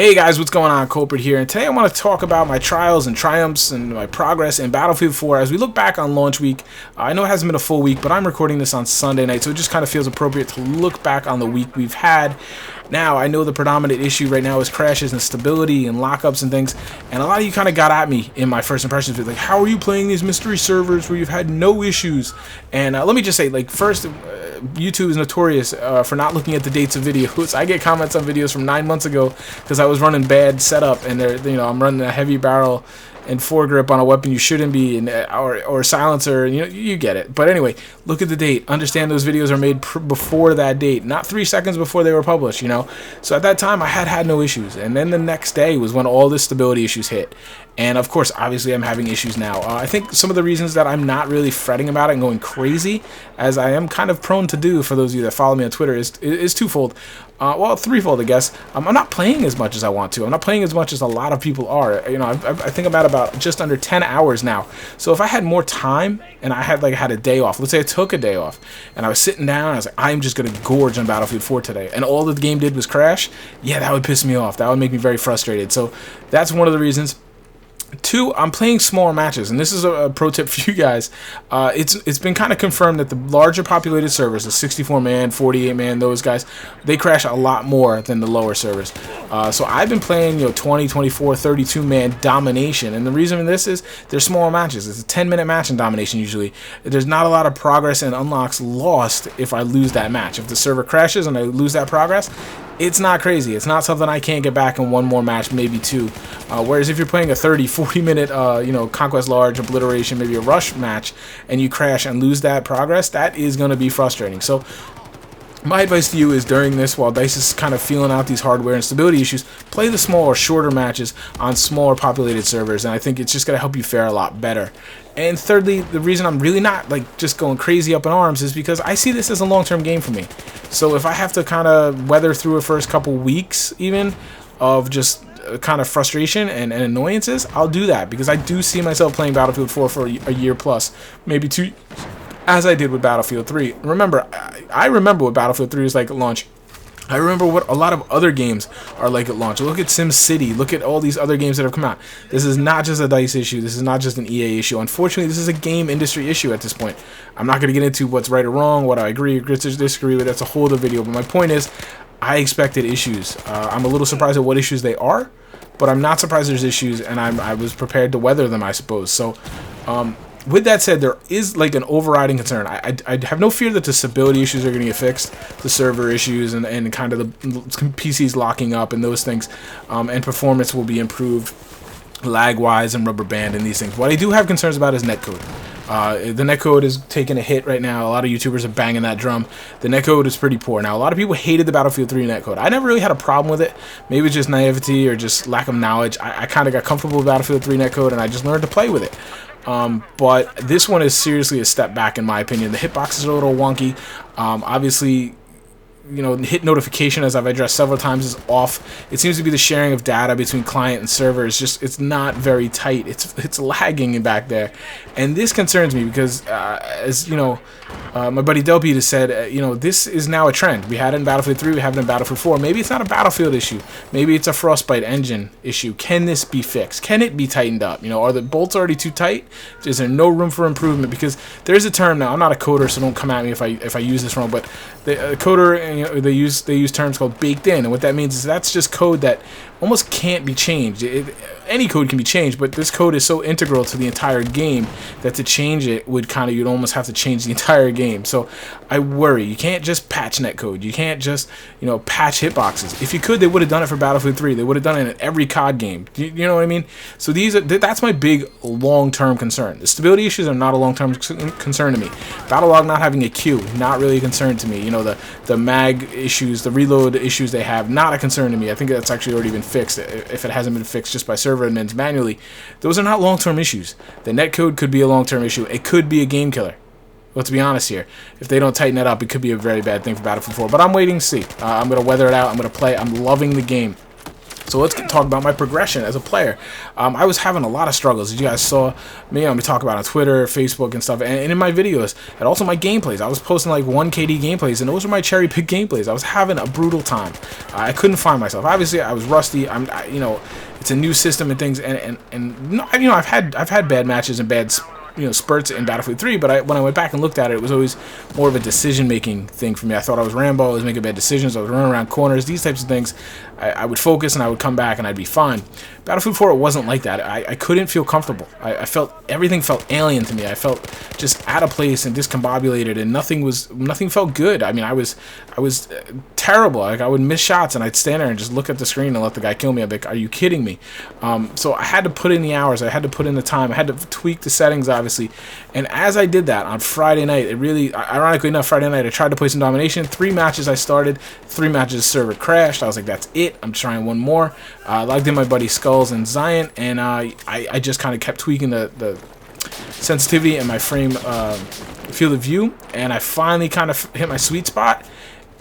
Hey guys, what's going on? Kulprit here, and today I want to talk about my trials and triumphs and my progress in Battlefield 4 as we look back on launch week. I know it hasn't been a full week, but I'm recording this on Sunday night, so it just kind of feels appropriate to look back on the week we've had. Now, I know the predominant issue right now is crashes and stability and lockups and things, and a lot of you kind of got at me in my first impressions with, like, how are you playing these mystery servers where you've had no issues? And let me just say, like, first, YouTube is notorious for not looking at the dates of videos. I get comments on videos from 9 months ago because I was running bad setup, and I'm running a heavy barrel and foregrip on a weapon you shouldn't be, and or silencer, and you get it. But anyway, look at the date. Understand those videos are made before that date, not 3 seconds before they were published. So at that time I had no issues, and then the next day was when all the stability issues hit. And of course, obviously, I'm having issues now. I think some of the reasons that I'm not really fretting about it and going crazy, as I am kind of prone to do for those of you that follow me on Twitter, is twofold. Well, threefold, I guess. I'm not playing as much as I want to. I'm not playing as much as a lot of people are. I think I'm at about just under 10 hours now. So if I had more time and I had a day off, let's say I took a day off, and I was sitting down, and I was like, I'm just gonna gorge on Battlefield 4 today, and all the game did was crash. Yeah, that would piss me off. That would make me very frustrated. So that's one of the reasons. 2, I'm playing smaller matches, and this is a pro tip for you guys. It's been kind of confirmed that the larger populated servers, the 64-man, 48-man, those guys, they crash a lot more than the lower servers. So I've been playing 20, 24, 32-man Domination, and the reason for this is they're smaller matches. It's a 10-minute match in Domination usually. There's not a lot of progress and unlocks lost if I lose that match. If the server crashes and I lose that progress, it's not crazy. It's not something I can't get back in one more match, maybe 2. Whereas if you're playing a 30, 40-minute, Conquest Large, Obliteration, maybe a Rush match, and you crash and lose that progress, that is going to be frustrating. So my advice to you is, during this, while DICE is kind of feeling out these hardware and stability issues, play the smaller, shorter matches on smaller populated servers, and I think it's just going to help you fare a lot better. And thirdly, the reason I'm really not just going crazy up in arms is because I see this as a long-term game for me. So if I have to kind of weather through a first couple weeks even of just kind of frustration and annoyances, I'll do that, because I do see myself playing Battlefield 4 for a year plus, maybe 2, as I did with Battlefield 3. Remember, I remember what Battlefield 3 was like at launch. I remember what a lot of other games are like at launch. Look at SimCity. Look at all these other games that have come out. This is not just a DICE issue. This is not just an EA issue. Unfortunately, this is a game industry issue at this point. I'm not going to get into what's right or wrong, what I agree or disagree with. That's a whole other video. But my point is, I expected issues. I'm a little surprised at what issues they are, but I'm not surprised there's issues, and I was prepared to weather them, I suppose. So, with that said, there is an overriding concern. I have no fear that the stability issues are going to get fixed, the server issues, and kind of the PCs locking up and those things, and performance will be improved lag-wise and rubber band and these things. What I do have concerns about is netcode. The netcode is taking a hit right now. A lot of YouTubers are banging that drum. The netcode is pretty poor. Now, a lot of people hated the Battlefield 3 netcode. I never really had a problem with it. Maybe it's just naivety or just lack of knowledge. I kind of got comfortable with Battlefield 3 netcode, and I just learned to play with it. But this one is seriously a step back, in my opinion. The hitboxes are a little wonky. Obviously, hit notification, as I've addressed several times, is off. It seems to be the sharing of data between client and server. It's not very tight. It's lagging back there, and this concerns me because, as my buddy Delpete has said, this is now a trend. We had it in Battlefield 3, we have it in Battlefield 4. Maybe it's not a Battlefield issue. Maybe it's a Frostbite engine issue. Can this be fixed? Can it be tightened up? Are the bolts already too tight? Is there no room for improvement? Because there's a term now. I'm not a coder, so don't come at me if I use this wrong. But the coder, they use terms called baked in, and what that means is that's just code that almost can't be changed. Any code can be changed, but this code is so integral to the entire game that to change it you'd almost have to change the entire game. So I worry. You can't just patch netcode. You can't just patch hitboxes. If you could, they would have done it for Battlefield 3. They would have done it in every COD game. You know what I mean? So that's my big long-term concern. The stability issues are not a long-term concern to me. Battlelog not having a queue, not really a concern to me. The mag issues, the reload issues they have, not a concern to me. I think that's actually already been fixed, if it hasn't been fixed just by server admins manually. Those are not long-term issues. The netcode could be a long-term issue. It could be a game killer. Let's be honest here. If they don't tighten it up, it could be a very bad thing for Battlefield 4. But I'm waiting to see. I'm going to weather it out. I'm going to play. I'm loving the game. So let's talk about my progression as a player. I was having a lot of struggles, as you guys saw me talk about on Twitter, Facebook, and stuff, and in my videos, and also my gameplays. I was posting like 1 KD gameplays, and those were my cherry pick gameplays. I was having a brutal time. I couldn't find myself. Obviously, I was rusty. It's a new system and things, and I've had bad matches and bad spurts in Battlefield 3, but when I went back and looked at it, it was always more of a decision-making thing for me. I thought I was Rambo, I was making bad decisions, I was running around corners, these types of things. I would focus and I would come back and I'd be fine. Battlefield 4, it wasn't like that. I couldn't feel comfortable. I felt, everything felt alien to me. I felt just out of place and discombobulated, and nothing felt good. I mean, I was terrible. Like, I would miss shots and I'd stand there and just look at the screen and let the guy kill me. I'd be like, are you kidding me? So I had to put in the hours, I had to put in the time, I had to tweak the settings, obviously. And as I did that on Friday night, it really, ironically enough, Friday night I tried to play some Domination. 3 matches I started, 3 matches the server crashed. I was like, that's it, I'm trying one more. Logged in my buddy Skulls and Zion, and I just kind of kept tweaking the sensitivity and my frame field of view, and I finally kind of hit my sweet spot.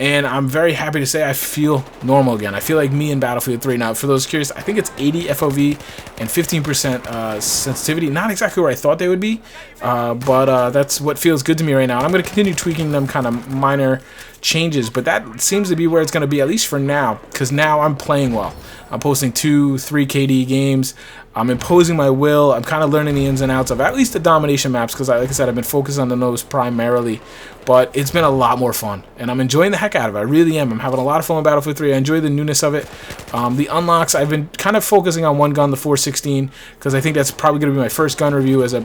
And I'm very happy to say I feel normal again. I feel like me in Battlefield 3. Now, for those curious, I think it's 80 FOV and 15% sensitivity. Not exactly where I thought they would be, but that's what feels good to me right now. And I'm going to continue tweaking them, kind of minor changes, but that seems to be where it's going to be, at least for now, because now I'm playing well. I'm posting 2-3 KD games. I'm imposing my will. I'm kind of learning the ins and outs of at least the Domination maps, because like I said, I've been focused on the nose primarily, but it's been a lot more fun, and I'm enjoying the heck out of it. I really am. I'm having a lot of fun with Battlefield 3. I enjoy the newness of it. The unlocks, I've been kind of focusing on one gun, the 416, because I think that's probably going to be my first gun review as a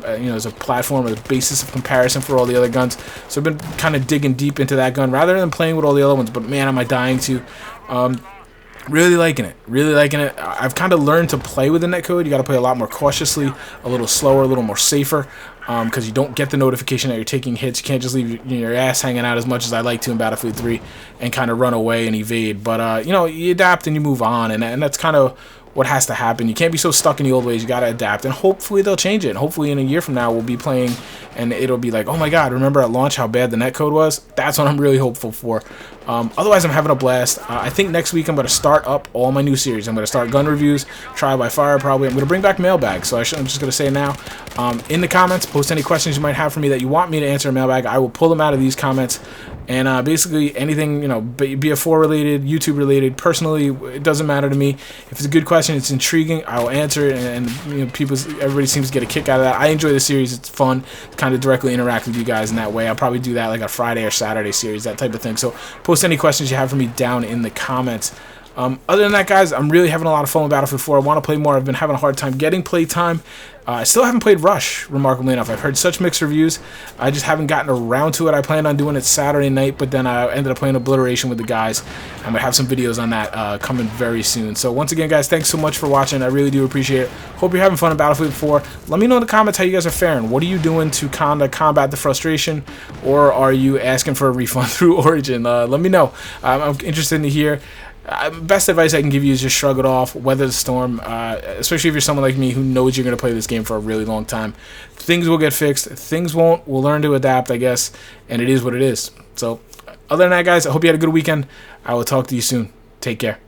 platform, as a basis of comparison for all the other guns. So I've been kind of digging deep into that gun rather than playing with all the other ones, but man, am I dying to. Really liking it. Really liking it. I've kind of learned to play with the netcode. You got to play a lot more cautiously, a little slower, a little more safer, because you don't get the notification that you're taking hits. You can't just leave your ass hanging out as much as I like to in Battlefield 3 and kind of run away and evade. But, you adapt and you move on, and that's kind of what has to happen. You can't be so stuck in the old ways. You got to adapt, and hopefully they'll change it. And hopefully in a year from now we'll be playing and it'll be like, oh my god, remember at launch how bad the netcode was? That's what I'm really hopeful for. Otherwise, I'm having a blast. I think next week I'm going to start up all my new series. I'm going to start gun reviews, trial by fire probably. I'm going to bring back mailbag, so I'm just going to say now, in the comments, post any questions you might have for me that you want me to answer in mailbag. I will pull them out of these comments. And basically anything, BF4 related, YouTube related, personally, it doesn't matter to me. If it's a good question, it's intriguing, I will answer it, and everybody seems to get a kick out of that. I enjoy the series, it's fun, kind of directly interact with you guys in that way. I'll probably do that like a Friday or Saturday series, that type of thing. So post any questions you have for me down in the comments. Other than that, guys, I'm really having a lot of fun with Battlefield 4. I want to play more. I've been having a hard time getting play time. I still haven't played Rush, remarkably enough. I've heard such mixed reviews. I just haven't gotten around to it. I planned on doing it Saturday night, but then I ended up playing Obliteration with the guys. I'm going to have some videos on that coming very soon. So once again, guys, thanks so much for watching. I really do appreciate it. Hope you're having fun in Battlefield 4. Let me know in the comments how you guys are faring. What are you doing to kind of combat the frustration, or are you asking for a refund through Origin? Let me know. I'm interested to hear. Best advice I can give you is just shrug it off, weather the storm, especially if you're someone like me who knows you're going to play this game for a really long time. Things will get fixed, things won't. We'll learn to adapt, I guess, and it is what it is. So other than that, guys, I hope you had a good weekend. I will talk to you soon. Take care.